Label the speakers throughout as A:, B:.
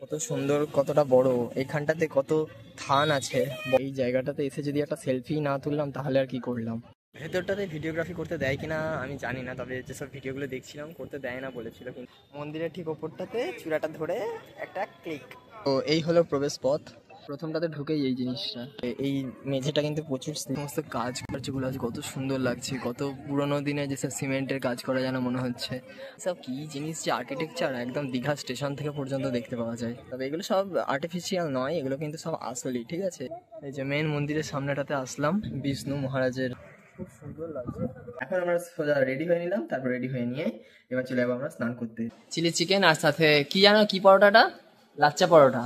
A: কত সুন্দর, কতটা বড়, এইখানটাতে কত থান আছে। এই জায়গাটাতে এসে যদি একটা সেলফি না তুললাম তাহলে আর কি করলাম। ভেতরটাতে ভিডিওগ্রাফি করতে দেয় কিনা আমি জানি না, তবে যেসব ভিডিওগুলো দেখছিলাম করতে দেয় না বলেছিল। কিন্তু মন্দিরের ঠিক ওপরটাতে চূড়াটা ধরে একটা ক্লিক। তো এই হলো প্রবেশ পথ। প্রথমটাতে ঢুকেই এই জিনিসটা, এই মেঝেটা কিন্তু প্রচুর সমস্ত কাজ কার্যগুলো আছে, কত সুন্দর লাগছে। কত পুরোনো দিনে যেসব সিমেন্টের কাজ করা যেন মনে হচ্ছে। সব কি জিনিস, যে আর্কিটেকচার একদম দীঘা স্টেশন থেকে পর্যন্ত দেখতে পাওয়া যায়। তবে এগুলো সব আর্টিফিশিয়াল নয়, এগুলো কিন্তু সব আসলেই। ঠিক আছে, এই যে মেন মন্দিরের সামনেটাতে আসলাম, বিষ্ণু মহারাজের, খুব সুন্দর লাগছে। এখন আমরা সোজা রেডি হয়ে নিলাম, তারপর রেডি হয়ে নিয়ে এবার চলে যাবো আমরা স্নান করতে। চিলি চিকেন আর সাথে কি জানো, কি পরোটাটা, লাচ্চা পরোটা।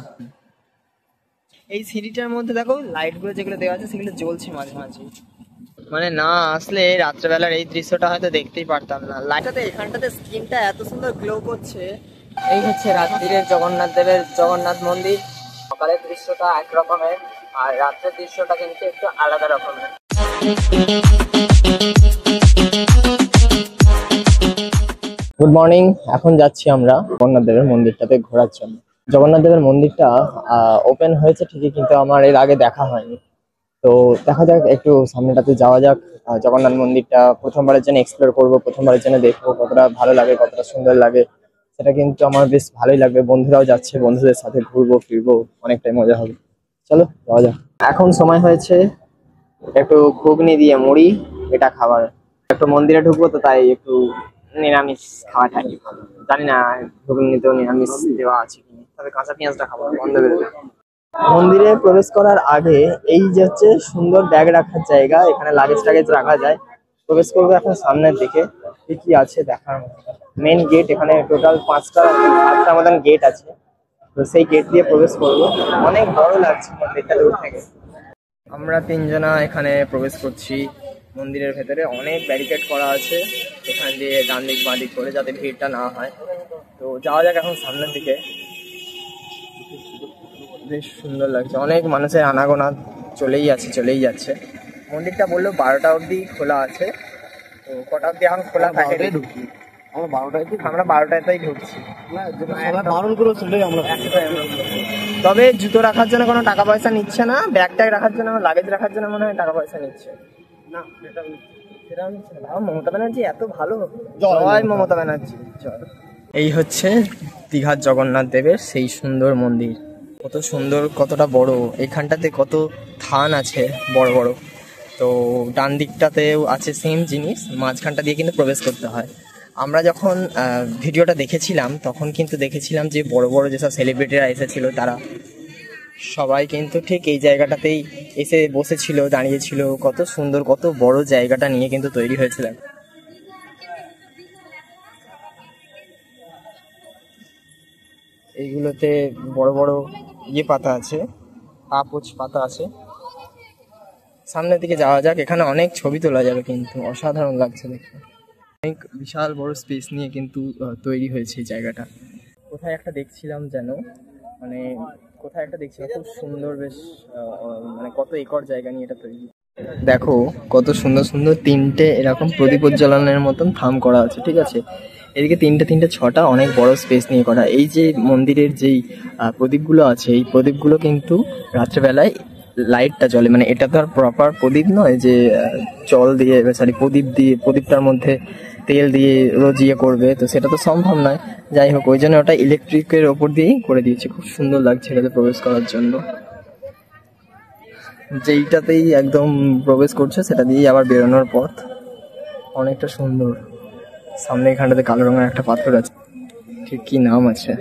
A: এই সিঁড়িটার মধ্যে দেখো লাইটগুলো যেগুলো দেওয়া আছে সেগুলো জ্বলছে মাঝে মাঝে। মানে না আসলে রাত্রেবেলার এই দৃশ্যটা হয়তো দেখতেই পারতাম না। লাইটটাতে এখানটাতে স্ক্রিনটা এত সুন্দর গ্লো করছে। এই হচ্ছে রাত্রিরের জগন্নাথ দেবের জগন্নাথ মন্দির। সকালের দৃশ্যটা একরকমের, আর রাত্রের দৃশ্যটা কিন্তু একটু আলাদা রকমের। গুড মর্নিং, এখন যাচ্ছি আমরা জগন্নাথ দেবের মন্দিরটাতে ঘোরার জন্য। জগন্নাথ দেবের মন্দিরটা ওপেন হয়েছে ঠিকই, কিন্তু আমার এর আগে দেখা হয়নি। তো দেখা যাক, একটু সামনেটাতে যাওয়া যাক। জগন্নাথ মন্দিরটা প্রথমবারের জন্য এক্সপ্লোর করবো, প্রথমবারের জন্য দেখবো কতটা ভালো লাগে, কতটা সুন্দর লাগে। সেটা কিন্তু আমার বেশ ভালোই লাগবে। বন্ধুরাও যাচ্ছে, বন্ধুদের সাথে ঘুরবো ফিরবো, অনেকটাই মজা হবে। চলো যাওয়া যাক। এখন সময় হয়েছে একটু ঘুগনি দিয়ে মুড়ি এটা খাবার। একটু মন্দিরে ঢুকবো তো, তাই একটু নিরামিষ খাওয়াটাই ভালো। জানি না ঘুগনিতেও নিরামিষ দেওয়া আছে কিনা, তবে কাঁচা পেঁয়াজটা খাবো, বন্ধ বেরোবে। মন্দিরে প্রবেশ করার আগে এই যে হচ্ছে সুন্দর ব্যাগ রাখার জায়গা, এখানে লাগেজ টাগেজ রাখা যায়। প্রবেশ করবো এখন সামনের দিকে, কি কি আছে দেখার মতো। মেন গেট, এখানে টোটাল 5টা মতন গেট আছে। তো সেই গেট দিয়ে প্রবেশ করবো। অনেক বড় লাগছে মন্দিরটা দূর থেকে। আমরা 3জনা এখানে প্রবেশ করছি মন্দিরের ভেতরে। অনেক ব্যারিকেড করা আছে এখান দিয়ে, ডান দিক বাঁ দিক করে, যাতে ভিড়টা না হয়। তো যাওয়া যাক এখন সামনের দিকে। বেশ সুন্দর লাগছে, অনেক মানুষের আনাগোনা চলেই যাচ্ছে। মন্দিরটা বললো 12টা অবধি খোলা আছে। তো কটা অবধি এখন খোলা থাকে ঢুকি। আমরা 12টাতেই ঢুকছি। তবে জুতো রাখার জন্য কোনো টাকা পয়সা নিচ্ছে না, ব্যাগ ট্যাগ রাখার জন্য, লাগেজ রাখার জন্য মনে হয় টাকা পয়সা নিচ্ছে না। সেটা নিচ্ছে না। মমতা ব্যানার্জি এত ভালো, জয় মমতা ব্যানার্জি জয়। এই হচ্ছে দীঘার জগন্নাথ দেবের সেই সুন্দর মন্দির। কত সুন্দর, কতটা বড়, এইখানটাতে কত থান আছে বড় বড়। তো ডান দিকটাতেও আছে সেম জিনিস, মাঝখানটা দিয়ে কিন্তু প্রবেশ করতে হয়। আমরা যখন ভিডিওটা দেখেছিলাম তখন কিন্তু দেখেছিলাম যে বড় বড় যেসব সেলিব্রিটিরা এসেছিল তারা সবাই কিন্তু ঠিক এই জায়গাটাতেই এসে বসেছিল, দাঁড়িয়েছিল। কত সুন্দর, কত বড় জায়গাটা নিয়ে কিন্তু তৈরি হয়েছিল। এইগুলোতে বড় বড় পাতা আছে, পাপোছ পাতা আছে। সামনের দিকে যাওয়া যাক, এখানে অনেক ছবি তোলা যাবে, কিন্তু অসাধারণ লাগছে দেখতে। অনেক বিশাল বড় স্পেস নিয়ে কিন্তু তৈরি হয়েছে এই জায়গাটা। কোথায় একটা দেখছিলাম যেন, মানে কোথায় একটা দেখছিলাম খুব সুন্দর, বেশ মানে কত একর জায়গা নিয়ে এটা তৈরি। দেখো কত সুন্দর সুন্দর 3টে এরকম প্রদীপ উজ্জ্বলনের মতন থাম করা আছে। ঠিক আছে, এদিকে 3টে 6টা অনেক বড় স্পেস নিয়ে করা। এই যে মন্দিরের যেই প্রদীপগুলো আছে, এই প্রদীপগুলো কিন্তু রাত্রেবেলায় লাইটটা জ্বলে। মানে এটা তো আর প্রপার প্রদীপ নয় যে জল দিয়ে, সরি প্রদীপ দিয়ে, প্রদীপটার মধ্যে তেল দিয়ে রোজ করবে, তো সেটা তো সম্ভব নয়। যাই হোক, ওই জন্য ওটা ইলেকট্রিকের ওপর দিয়েই করে দিয়েছে। খুব সুন্দর লাগছে এটাতে প্রবেশ করার জন্য। যেইটাতেই একদম প্রবেশ করছে সেটা দিয়েই আবার বেরোনোর পথ অনেকটা সুন্দর। সামনে এখানটাতে কালো রঙের একটা পাথর আছে, ঠিক কি নাম আছে।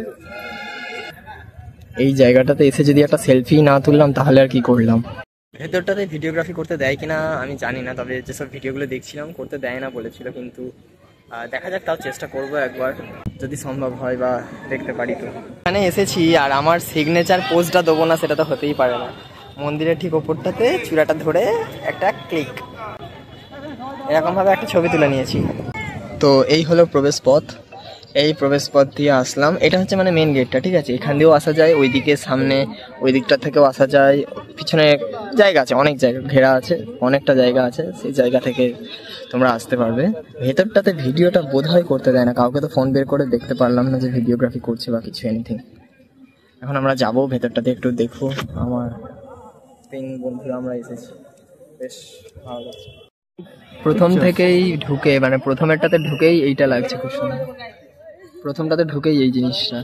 A: এই জায়গাটাতে এসে যদি একটা সেলফি না তুললাম তাহলে আর কি করলাম। ভেতরটাতে ভিডিওগ্রাফি করতে দেয় কিনা আমি জানি না, তবে যেসব ভিডিওগুলো দেখছিলাম করতে দেয় না বলেছিল। কিন্তু দেখা যাক, তাও চেষ্টা করবো একবার, যদি সম্ভব হয় বা দেখতে পারি। তো এখানে এসেছি আর আমার সিগনেচার পোজটা দেবো না সেটা তো হতেই পারে না। মন্দিরের ঠিক ওপরটাতে চূড়াটা ধরে একটা ক্লিক, এরকম ভাবে একটা ছবি তুলে নিয়েছি। তো এই হলো প্রবেশ পথ। এই প্রবেশ পথ দিয়ে আসলাম, এটা হচ্ছে মানে মেন গেটটা। ঠিক আছে, এখান দিয়েও আসা যায়, ওইদিকে সামনে ওই দিকটা থেকেও আসা যায়। পিছনে জায়গা আছে, অনেক জায়গা ঘেরা আছে, অনেকটা জায়গা আছে, সেই জায়গা থেকে তোমরা আসতে পারবে। ভেতরটাতে ভিডিওটা বোধহয় করতে দেয় না কাউকে, তো ফোন বের করে দেখতে পারলাম না যে ভিডিওগ্রাফি করছে বা কিছু এনিথিং। এখন আমরা যাব ভেতরটাতে, একটু দেখো। আমার 3 বন্ধুরা আমরা এসেছি, বেশ ভালো লাগছে। প্রথম থেকেই ঢুকে মানে প্রথমেরটাতে ঢুকেই এইটা লাগছে খুব সুন্দর। প্রথমটাতে ঢুকেই এই জিনিসটা,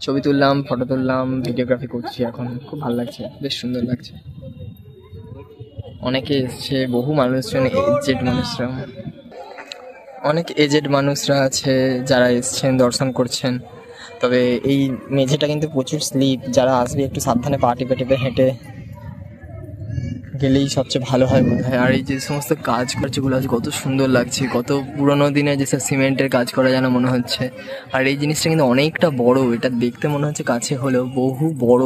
A: ছবি তুললাম, ফটো তুললাম, ভিডিওগ্রাফি করছি। এখন খুব ভালো লাগছে, বেশ সুন্দর লাগছে। অনেকে এসছে, বহু মানুষজন, অনেক এজেড মানুষরা আছে যারা এসছেন, দর্শন করছেন। তবে এই মেঝেটা কিন্তু প্রচুর স্লিপ, যারা আসবে একটু সাবধানে পা টিপে টিপে হেঁটে গেলেই সবচেয়ে ভালো হয় বোধ হয়। আর এই যে সমস্ত কাজগুলো আছে কত সুন্দর লাগছে, কত পুরোনো দিনে যেসব সিমেন্টের কাজ করা যেন মনে হচ্ছে। আর এই জিনিসটা কিন্তু অনেকটা বড়, এটা দেখতে মনে হচ্ছে কাছে হলেও বহু বড়।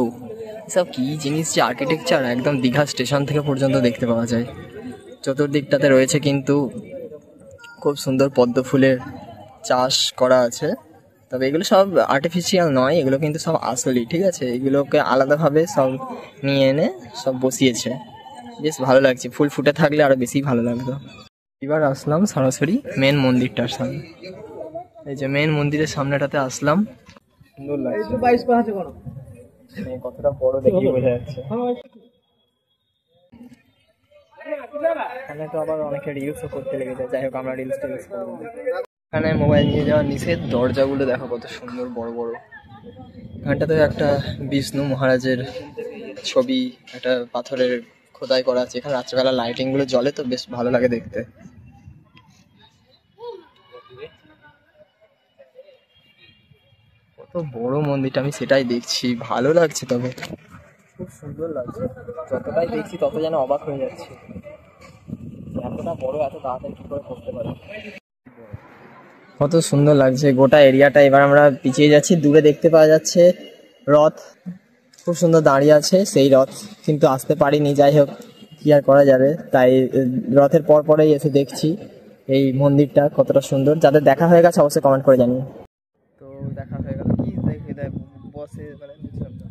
A: এসব কী জিনিস যে আর্কিটেকচার, একদম দীঘা স্টেশন থেকে পর্যন্ত দেখতে পাওয়া যায়। চতুর্দিকটাতে রয়েছে কিন্তু খুব সুন্দর পদ্ম ফুলের চাষ করা আছে। তবে এগুলো সব আর্টিফিশিয়াল নয়, এগুলো কিন্তু সব আসলই, ঠিক আছে। এগুলোকে আলাদাভাবে সব নিয়ে এনে সব বসিয়েছে, বেশ ভালো লাগছে। ফুল ফুটে থাকলে আরো বেশি ভালো লাগতো। এবার আসলাম সরাসরি মেন মন্দিরটার সামনে। এই যে মেন মন্দিরের সামনেটাতে আসলাম, সুন্দর লাগছে। কতটা বড় দেখি বোঝা যাচ্ছে। এখানে তো আবার অনেকে রিলসও করতে লেগেছে, যাই হোক আমরা রিলস টিলস করবো। এখানে মোবাইল নিয়ে যাওয়ার নিষেধ। দরজাগুলো দেখো কত সুন্দর বড় বড়। এখানটাতে একটা বিষ্ণু মহারাজের ছবি, একটা পাথরের খোদাই করা আছে। এখানে রাত্রেবেলা লাইটিং গুলো জ্বলে তো বেশ ভালো লাগে দেখতে। কত বড় মন্দিরটা, আমি সেটাই দেখছি, ভালো লাগছে। তবে খুব সুন্দর লাগছে, যতটাই দেখছি তত যেন অবাক হয়ে যাচ্ছে। এতটা বড়, এত তাড়াতাড়ি কি করে করতে পারে। কত সুন্দর লাগছে গোটা এরিয়াটা। এবার আমরা পিছিয়ে যাচ্ছি, দূরে দেখতে পাওয়া যাচ্ছে রথ, খুব সুন্দর দাঁড়িয়ে আছে। সেই রথ কিন্তু আসতে পারিনি, যাই হোক কি আর করা যাবে। তাই রথের পর পরেই এসে দেখছি এই মন্দিরটা কতটা সুন্দর। যাদের দেখা হয়ে গেছে অবশ্যই কমেন্ট করে জানিয়ে। তো দেখা হয়ে গেল, কি বসে মানে বুঝলাম না।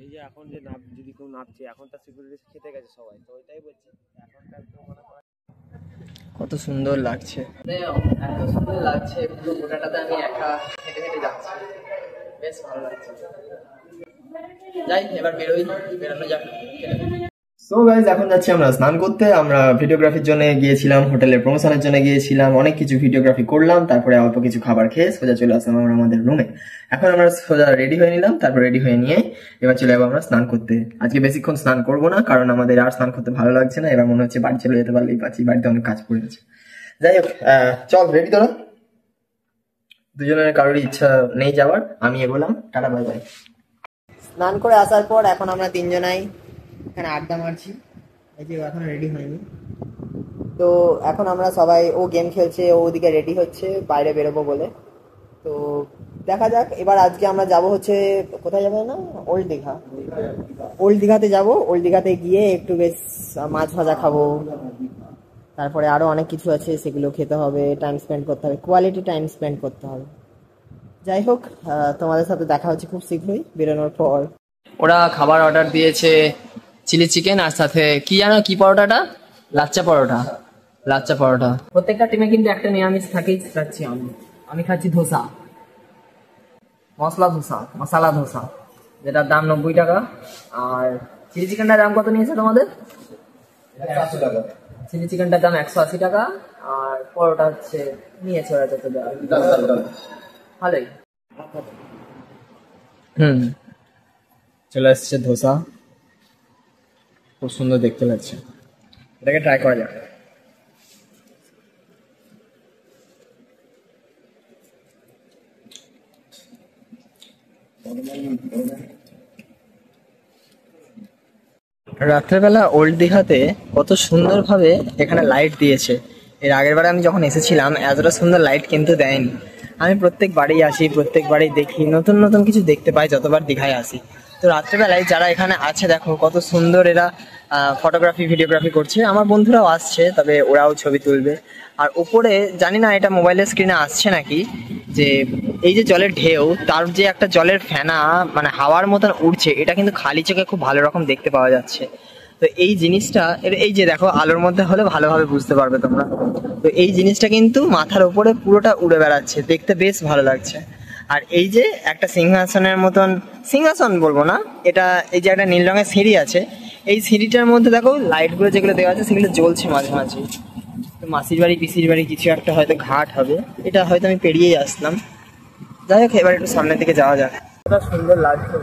B: এই যে এখন যে যদি কেউ নাচছে, এখন তার সিকিউরিটি খেতে গেছে সবাই, তো ওইটাই বলছি এখনকার তো মনে হয়
A: কত সুন্দর লাগছে, এত সুন্দর লাগছে। পুরো গোটাটাতে আমি একা হেঁটে হেঁটে যাচ্ছি, বেশ ভালো লাগছে। যাই এবার বেরোনো যাক। সো গাইজ, এখন যাচ্ছি আমরা স্নান করতে। আমরা ভিডিওগ্রাফির জন্য গিয়েছিলাম, হোটেলের প্রমোশনের জন্য গিয়েছিলাম, অনেক কিছু ভিডিওগ্রাফি করলাম, তারপরে অল্প কিছু খাবার খেয়ে সোজা চলে আসলাম আমরা আমাদের রুমে। এখন আমরা সোজা রেডি হয়ে নিলাম, তারপর রেডি হয়ে নিয়ে এবার চলে যাবো আমরা স্নান করতে। আজকে বেশিক্ষণ স্নান করবো না, কারণ আমাদের আর স্নান করতে ভালো লাগছে না। এবার মনে হচ্ছে বাড়ি চলে যেতে পারলেই পাচ্ছি, বাড়িতে অনেক কাজ পড়ে আছে। যাই হোক, চল রেডি তোরা। দুজনের কারোর ইচ্ছা নেই যাওয়ার, আমি এগোলাম। Tata bye bye. স্নান করে আসার পর এখন আমরা 3 জনাই এখানে আড্ডা মারছি। এই যে এখন রেডি হয়নি, তো এখন আমরা সবাই, ও গেম খেলছে, ও ওদিকে রেডি হচ্ছে বাইরে বেরোবো বলে। তো দেখা যাক। এবার আজকে আমরা যাব হচ্ছে, কোথায় যাবো না, ওল্ড দীঘা। ওল্ড দীঘাতে যাবো। ওল্ড দীঘাতে গিয়ে একটু বেশ মাছ ভাজা খাবো, তারপরে আরো অনেক কিছু আছে সেগুলো খেতে হবে, টাইম স্পেন্ড করতে হবে, কোয়ালিটি টাইম স্পেন্ড করতে হবে। যাই হোক, তোমাদের সাথে দেখা হচ্ছে খুব শীঘ্রই বেরোনোর পর। ওরা খাবার অর্ডার দিয়েছে চিলি চিকেন, আর সাথে কি জানো কি পরোটাটা, লাচ্চা পরোটা। লাচ্চা পরোটা। প্রত্যেকটা টিমে কিন্তু একটা নিরামিষ থাকেই, খাচ্ছি আমি খাচ্ছি ধোসা, মশলা ধোসা, যেটার দাম 90 টাকা। আর চিলি চিকেনটার দাম কত নিয়েছে তোমাদের? 180 টাকা। চিলি চিকেনটার দাম 180 টাকা। আর পরোটা হচ্ছে নিয়েছে ওরা যত ভালোই। চলে আসছে ধোসা, খুব সুন্দর দেখতে লাগছে, এটাকে ট্রাই করা যাক। রাত্রেবেলা ওল্ড দীঘাতে কত সুন্দরভাবে এখানে লাইট দিয়েছে। এর আগের বারে আমি যখন এসেছিলাম এতটা সুন্দর লাইট কিন্তু দেয়নি। আমি প্রত্যেক বাড়ি আসি, প্রত্যেক বাড়ি দেখি, নতুন নতুন কিছু দেখতে পাই যতবার দীঘায় আসি। তো রাত্রেবেলায় যারা এখানে আছে দেখো কত সুন্দর এরা ফটোগ্রাফি ভিডিওগ্রাফি করছে। আমার বন্ধুরাও আসছে, তবে ওরাও ছবি তুলবে। আর উপরে জানি না এটা মোবাইলের স্ক্রিনে আসছে নাকি, যে এই যে জলের ঢেউ, তার যে একটা জলের ফেনা মানে হাওয়ার মতন উঠছে, এটা কিন্তু খালি চোখে খুব ভালো রকম দেখতে পাওয়া যাচ্ছে। তো এই জিনিসটা, এই যে দেখো আলোর মধ্যে হলে ভালোভাবে বুঝতে পারবে তোমরা। তো এই জিনিসটা কিন্তু মাথার উপরে পুরোটা উড়ে বেড়াচ্ছে, দেখতে বেশ ভালো লাগছে। আর এই যে একটা সিংহাসনের মতন, সিংহাসন বলবো না এটা, এই যে একটা নীল রঙের সিঁড়ি আছে, এই সিঁড়িটার মধ্যে দেখো লাইটগুলো যেগুলো দেওয়া আছে সেগুলো জ্বলছে মাঝে মাঝে। তো মাসির বাড়ি পিসির বাড়ি কিছু একটা হয়তো ঘাট হবে, এটা হয়তো আমি পেরিয়েই আসলাম। যাই হোক এবার একটু সামনের দিকে যাওয়া যাক। কতটা সুন্দর লাগছে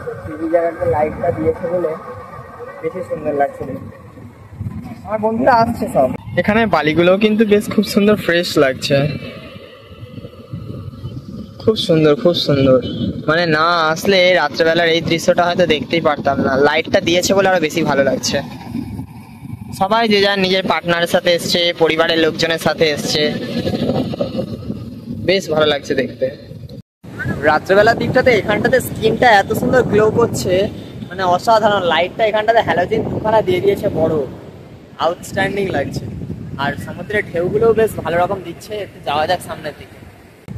A: এই জায়গাটা, লাইটটা দিয়েছে বলে বেশি সুন্দর লাগছে দেখতে। আমার বন্ধুরা আসছে সব। এখানে বালিগুলোও কিন্তু বেশ খুব সুন্দর ফ্রেশ লাগছে, খুব সুন্দর খুব সুন্দর। মানে না আসলে রাত্রেবেলার এই দৃশ্যটা হয়তো দেখতেই পারতাম না, লাইটটা দিয়েছে বলে আরো বেশি ভালো লাগছে। সবাই যে যার নিজের পার্টনারের সাথে এসছে, পরিবারের লোকজনের সাথে এসছে, বেশ ভালো লাগছে দেখতে। রাত্রেবেলার দিকটাতে এখানটাতে স্কিনটা এত সুন্দর গ্লো করছে, মানে অসাধারণ। লাইটটা এখানটাতে হ্যালোজেন দুখানা দিয়ে দিয়েছে, বড় আউটস্ট্যান্ডিং লাগছে। আর সমুদ্রের ঢেউগুলোও বেশ ভালো রকম দিচ্ছে। একটু যাওয়া যাক সামনের দিকে।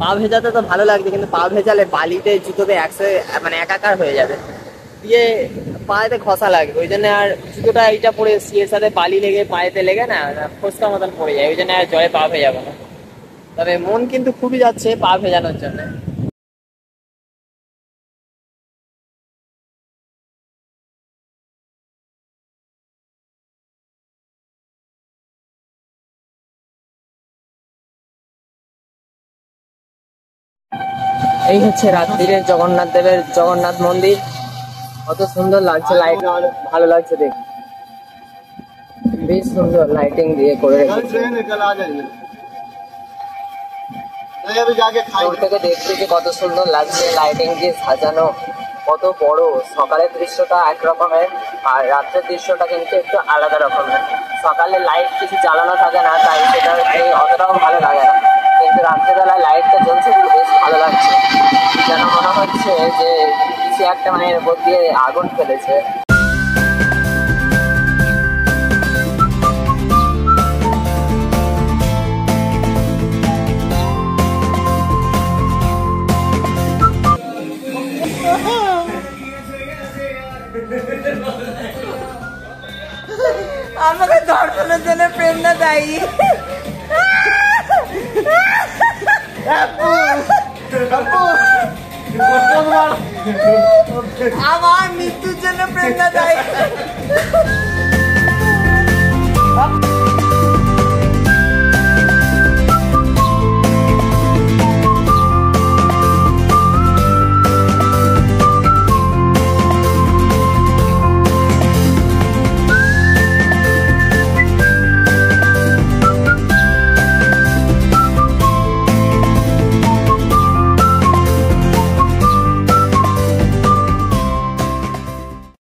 A: পা ভেজাতে তো ভালো লাগছে, কিন্তু পা ভেজালে বালিতে জুতোতে মানে একাকার হয়ে যাবে, দিয়ে পায়েতে ঘষা লাগবে। ওই জন্য আর জুতোটা এইটা পরে এসছি, এর সাথে বালি লেগে পায়েতে লেগে না ফোসকা মতন পড়ে যায়, ওই জন্য আর জলে পা ভেজাবো না। তবে মন কিন্তু খুবই যাচ্ছে পা ভেজানোর জন্য। এই হচ্ছে রাত্রিরের জগন্নাথ মন্দির। কত সুন্দর লাগছে, লাইট অনেক ভালো লাগছে দেখে, বেশ সুন্দর লাইটিং দিয়ে করে রেখেছে। দূর থেকে দেখতে যে কত সুন্দর লাগছে, লাইটিং দিয়ে সাজানো, কত বড়। সকালের দৃশ্যটা একরকমের আর রাত্রের দৃশ্যটা কিন্তু একটু আলাদা রকমের। সকালে লাইট কিছু জ্বালানো থাকে না, তাই সেটা অতটাও ভালো লাগে না, কিন্তু রাত্রেবেলায় লাইটটা জ্বলছে বেশ ভালো লাগছে। যেন মনে হচ্ছে যে কিছু একটা মানে এর উপর দিয়ে আগুন ফেলেছে। আমাকে দর্শনের জন্য প্রেরণা দেয়। আমার মৃত্যুর জন্য প্রেরণা দেয়।